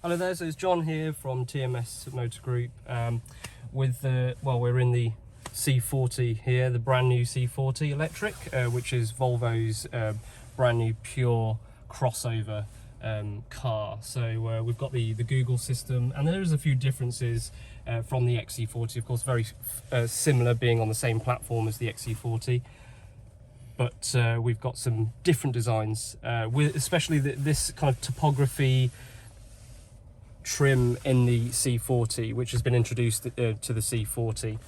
Hello there, so it's John here from TMS Motor Group we're in the C40 here, the brand new C40 electric, which is Volvo's brand new pure crossover car. So we've got the Google system, and there's a few differences from the XC40, of course very similar, being on the same platform as the XC40. But we've got some different designs, especially this kind of topography trim in the C40, which has been introduced to the C40.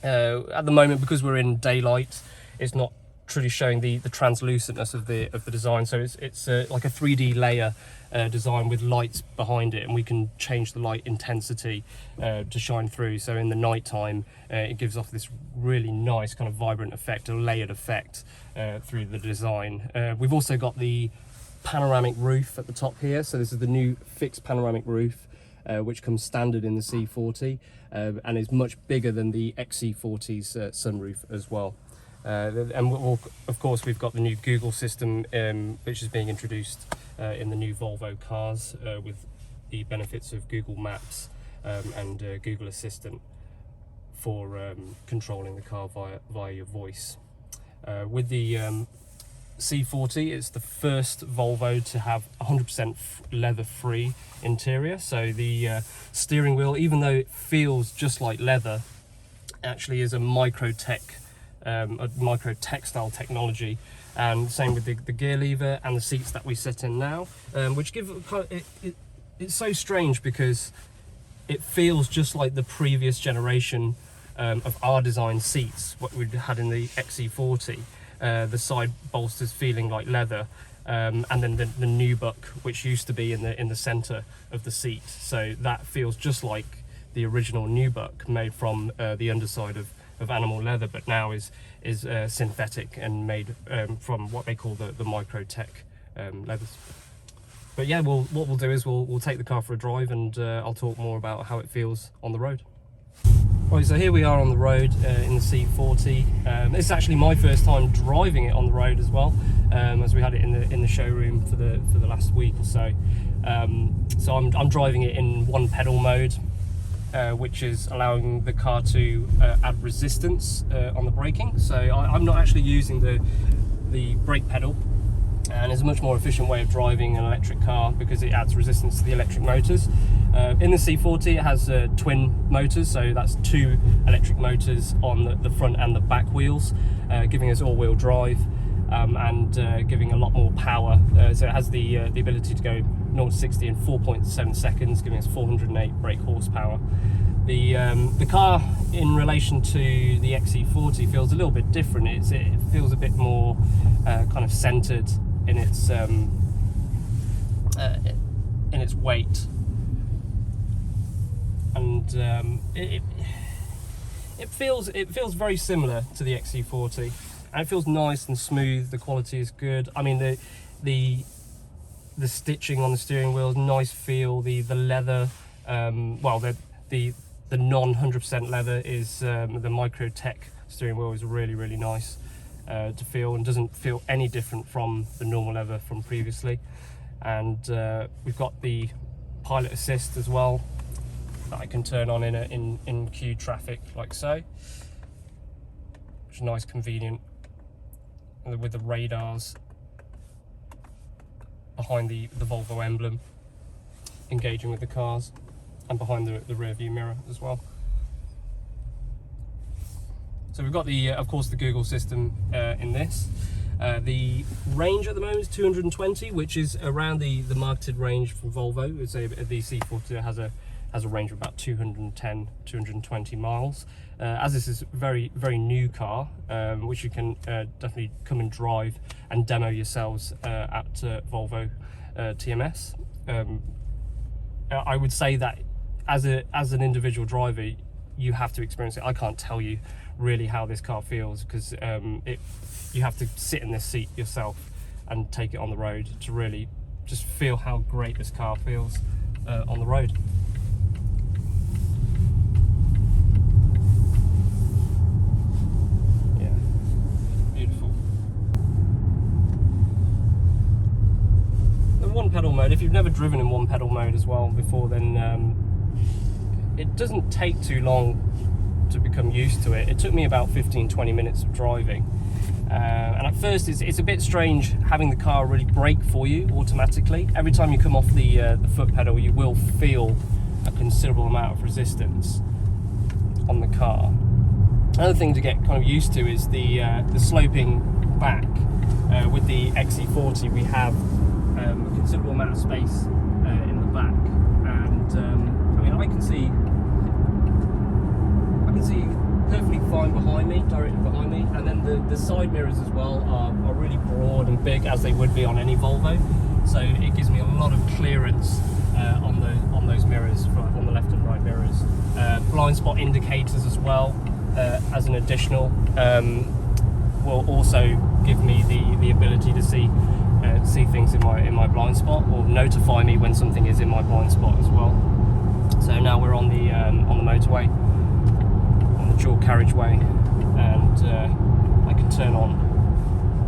At the moment, because we're in daylight, it's not truly showing the translucentness of the design. So it's like a 3D layer design with lights behind it, and we can change the light intensity to shine through. So in the night time, it gives off this really nice kind of vibrant effect, a layered effect through the design. We've also got the panoramic roof at the top here. So this is the new fixed panoramic roof, which comes standard in the C40, and is much bigger than the XC40's sunroof as well. And of course, we've got the new Google system, which is being introduced in the new Volvo cars, with the benefits of Google Maps and Google Assistant for controlling the car via your voice. With the C40, it's the first Volvo to have 100% leather-free interior. So the steering wheel, even though it feels just like leather, actually is a micro textile technology. And same with the gear lever and the seats that we sit in now, which give it's so strange because it feels just like the previous generation of our design seats, what we had in the XC40. The side bolsters feeling like leather, and then the nubuck, which used to be in the center of the seat. So that feels just like the original nubuck, made from the underside of animal leather, but now is synthetic and made from what they call the microtech leathers. But yeah, what we'll do is we'll take the car for a drive, and I'll talk more about how it feels on the road. Right, so here we are on the road in the C40. This is actually my first time driving it on the road as well, as we had it in the showroom for the last week or so. So I'm driving it in one pedal mode, which is allowing the car to add resistance on the braking. So I'm not actually using the brake pedal, and it's a much more efficient way of driving an electric car because it adds resistance to the electric motors. In the C40, it has twin motors, so that's two electric motors on the front and the back wheels, giving us all-wheel drive, and giving a lot more power. So it has the ability to go 0 to 60 in 4.7 seconds, giving us 408 brake horsepower. The car, in relation to the XC40, feels a little bit different. It feels a bit more kind of centered in its weight, and it feels very similar to the XC40, and it feels nice and smooth. The quality is good. I mean, the stitching on the steering wheel is nice feel. The leather, the non 100% leather is the microtech steering wheel is really nice to feel, and doesn't feel any different from the normal leather from previously. And we've got the pilot assist as well, that I can turn on in queue traffic like so, which is nice, convenient, with the radars behind the Volvo emblem engaging with the cars, and behind the rear view mirror as well. So we've got of course the Google system in this. The range at the moment is 220, which is around the marketed range from Volvo. It's the C40 has a range of about 210, 220 miles. As this is a very new car, which you can definitely come and drive and demo yourselves at Volvo TMS. I would say that as an individual driver, you have to experience it. I can't tell you really how this car feels, because you have to sit in this seat yourself and take it on the road to really just feel how great this car feels on the road. Yeah, beautiful. The one pedal mode mode. If you've never driven in one pedal mode as well before, then it doesn't take too long to become used to it. It took me about 15-20 minutes of driving, and at first it's a bit strange having the car really brake for you automatically. Every time you come off the foot pedal, you will feel a considerable amount of resistance on the car. Another thing to get kind of used to is the sloping back. With the XC40 we have a considerable amount of space in the back, and I mean I can see perfectly fine behind me, directly behind me, and then the side mirrors as well are really broad and big, as they would be on any Volvo, so it gives me a lot of clearance on those mirrors, on the left and right mirrors. Blind spot indicators as well, as an additional, will also give me the ability to see things in my blind spot, or notify me when something is in my blind spot as well. So now we're on the motorway, on the dual carriageway, and I can turn on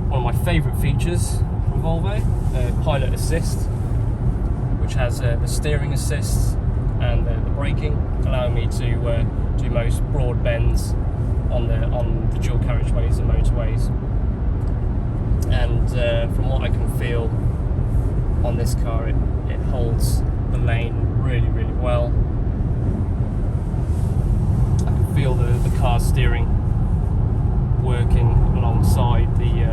one of my favourite features from Volvo, Pilot Assist, which has the steering assist and the braking, allowing me to do most broad bends on the dual carriageways and motorways. And from what I can feel on this car, it holds the lane really, really well. I can feel the car steering working alongside the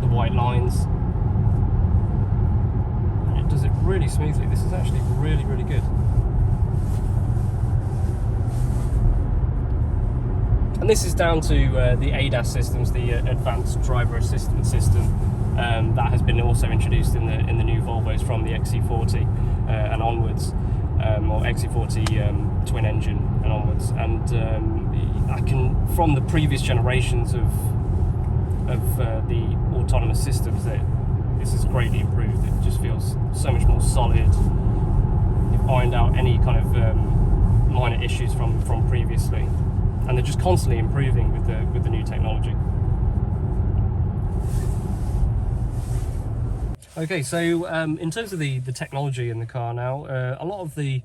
white lines. And it does it really smoothly. This is actually really, really good. And this is down to the ADAS systems, the Advanced Driver Assistance System, that has been also introduced in the new Volvos from the XC40 and onwards, or XC40 twin engine and onwards. And I can, from the previous generations of the autonomous systems, that this is greatly improved. It just feels so much more solid. You've ironed out any kind of minor issues from previously. And they're just constantly improving with the new technology. Okay, so in terms of the technology in the car now, a lot of the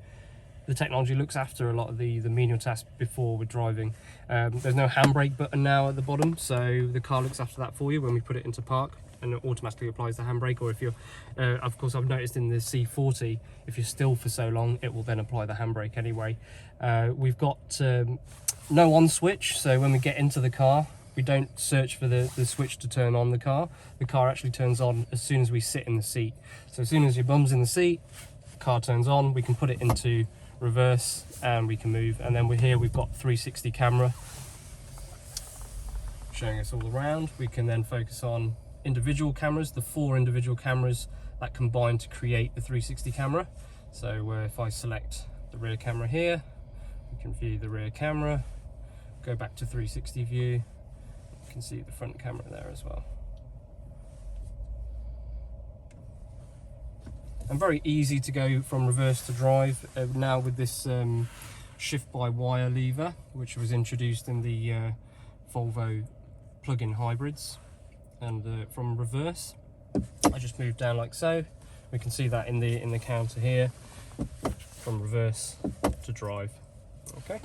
technology looks after a lot of the menial tasks before we're driving. There's no handbrake button now at the bottom, so the car looks after that for you when we put it into park, and it automatically applies the handbrake. Or if you're, of course, I've noticed in the C40, if you're still for so long, it will then apply the handbrake anyway. We've got no on switch, so when we get into the car, we don't search for the switch to turn on the car. The car actually turns on as soon as we sit in the seat. So as soon as your bum's in the seat, the car turns on. We can put it into reverse and we can move. And then we've got 360 camera showing us all around. We can then focus on individual cameras, the 4 individual cameras that combine to create the 360 camera. So if I select the rear camera here, we can view the rear camera, go back to 360 view, you can see the front camera there as well. And very easy to go from reverse to drive now with this shift by wire lever, which was introduced in the Volvo plug-in hybrids. And from reverse, I just move down like so. We can see that in the counter here, from reverse to drive. Okay.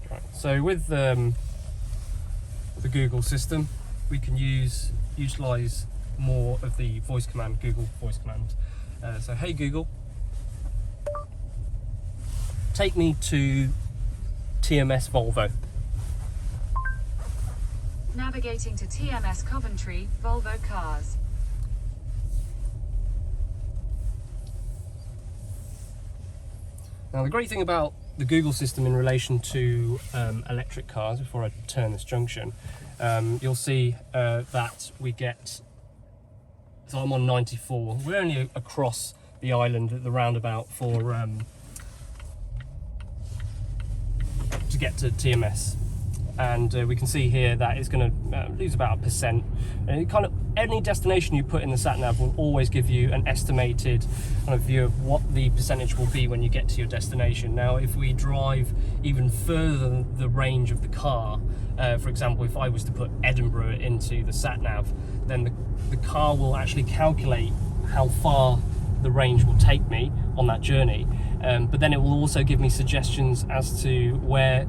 Right. So with the Google system, we can utilize more of the voice command, Google voice command. So hey Google, take me to TMS Volvo. Navigating to TMS Coventry, Volvo cars. Now the great thing about the Google system in relation to electric cars, before I turn this junction, you'll see that we get, so I'm on 94, we're only across the island at the roundabout for to get to TMS, and we can see here that it's going to lose about 1%. And it kind of, any destination you put in the sat nav will always give you an estimated kind of view of what the percentage will be when you get to your destination. Now if we drive even further than the range of the car, For example, if I was to put Edinburgh into the sat nav, then the car will actually calculate how far the range will take me on that journey. But then it will also give me suggestions as to where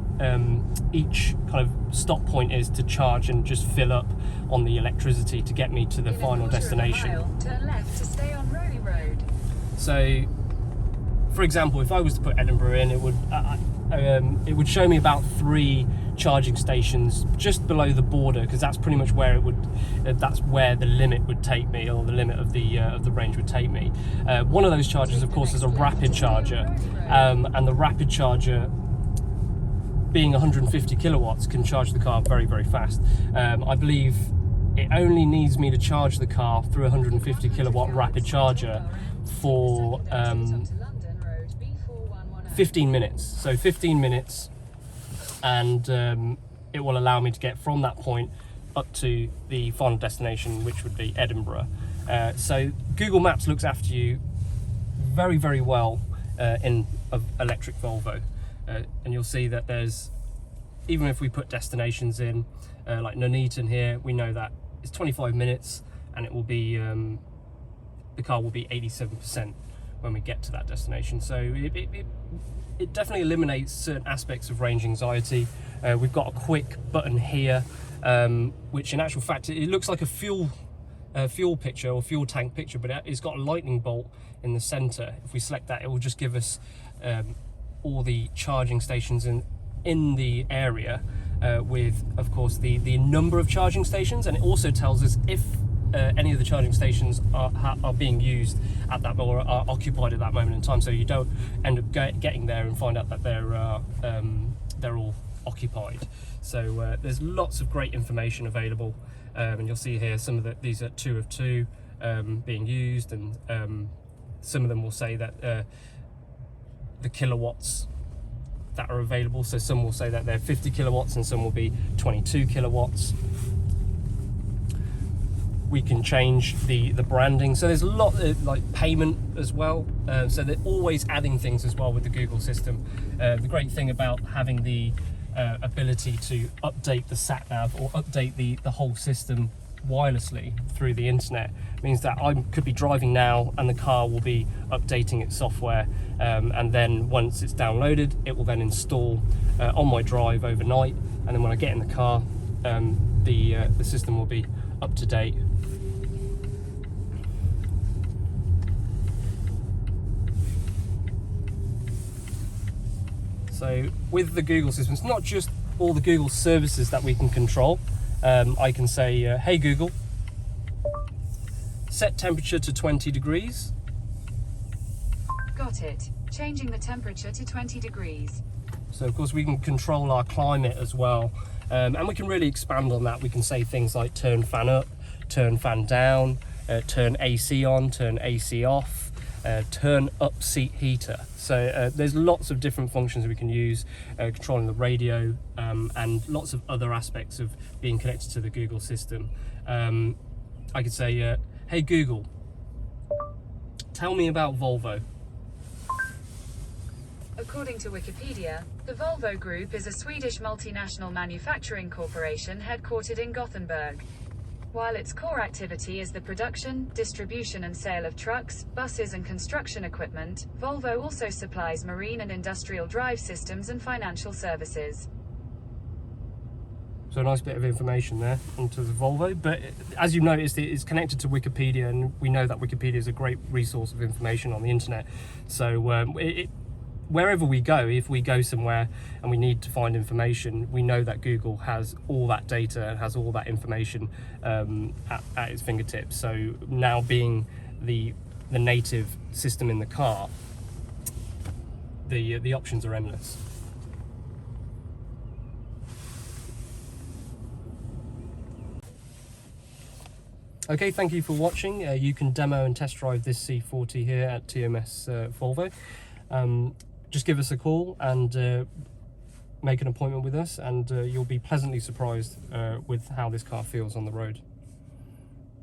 each kind of stop point is to charge and just fill up on the electricity to get me to the final destination. Turn left to stay on Rowley Road. So, for example, if I was to put Edinburgh in, it would show me about 3 charging stations just below the border, because that's pretty much where that's where the limit would take me, or the limit of the range would take me. One of those chargers, of course, is a rapid charger, and the rapid charger, being 150 kilowatts, can charge the car very, very fast. I believe it only needs me to charge the car through a 150 kilowatt rapid charger for 15 minutes. So 15 minutes, and it will allow me to get from that point up to the final destination, which would be Edinburgh. So Google Maps looks after you very, very well in an electric Volvo, and you'll see that there's, even if we put destinations in like Nuneaton here, we know that it's 25 minutes, and it will be the car will be 87% when we get to that destination. So it definitely eliminates certain aspects of range anxiety. We've got a quick button here, which in actual fact, it looks like a fuel picture or fuel tank picture, but it's got a lightning bolt in the center. If we select that, it will just give us all the charging stations in the area, with, of course, the number of charging stations, and it also tells us if any of the charging stations are being used at that, or are occupied at that moment in time, so you don't end up getting there and find out that they're all occupied. So there's lots of great information available, and you'll see here some of these are 2 of 2 being used, and some of them will say that the kilowatts that are available, so some will say that they're 50 kilowatts and some will be 22 kilowatts. We can change the branding, so there's a lot of, like, payment as well, so they're always adding things as well with the Google system. The great thing about having the ability to update the sat nav, or update the whole system wirelessly through the internet, means that I could be driving now and the car will be updating its software, and then once it's downloaded, it will then install on my drive overnight, and then when I get in the car, the system will be up to date. So with the Google system, it's not just all the Google services that we can control. I can say, hey Google, set temperature to 20 degrees. Got it. Changing the temperature to 20 degrees. So of course we can control our climate as well, and we can really expand on that. We can say things like turn fan up, turn fan down, turn AC on, turn AC off, turn up seat heater. So there's lots of different functions we can use, controlling the radio, and lots of other aspects of being connected to the Google system. I could say, hey Google, tell me about Volvo. According to Wikipedia, the Volvo Group is a Swedish multinational manufacturing corporation headquartered in Gothenburg. While its core activity is the production, distribution and sale of trucks, buses and construction equipment, Volvo also supplies marine and industrial drive systems and financial services. So a nice bit of information there onto the Volvo, but as you've noticed, it's connected to Wikipedia, and we know that Wikipedia is a great resource of information on the internet. So wherever we go, if we go somewhere and we need to find information, we know that Google has all that data and has all that information at its fingertips. So now, being the native system in the car, the options are endless. Okay, thank you for watching. You can demo and test drive this C40 here at TMS Volvo. Just give us a call and make an appointment with us, and you'll be pleasantly surprised with how this car feels on the road.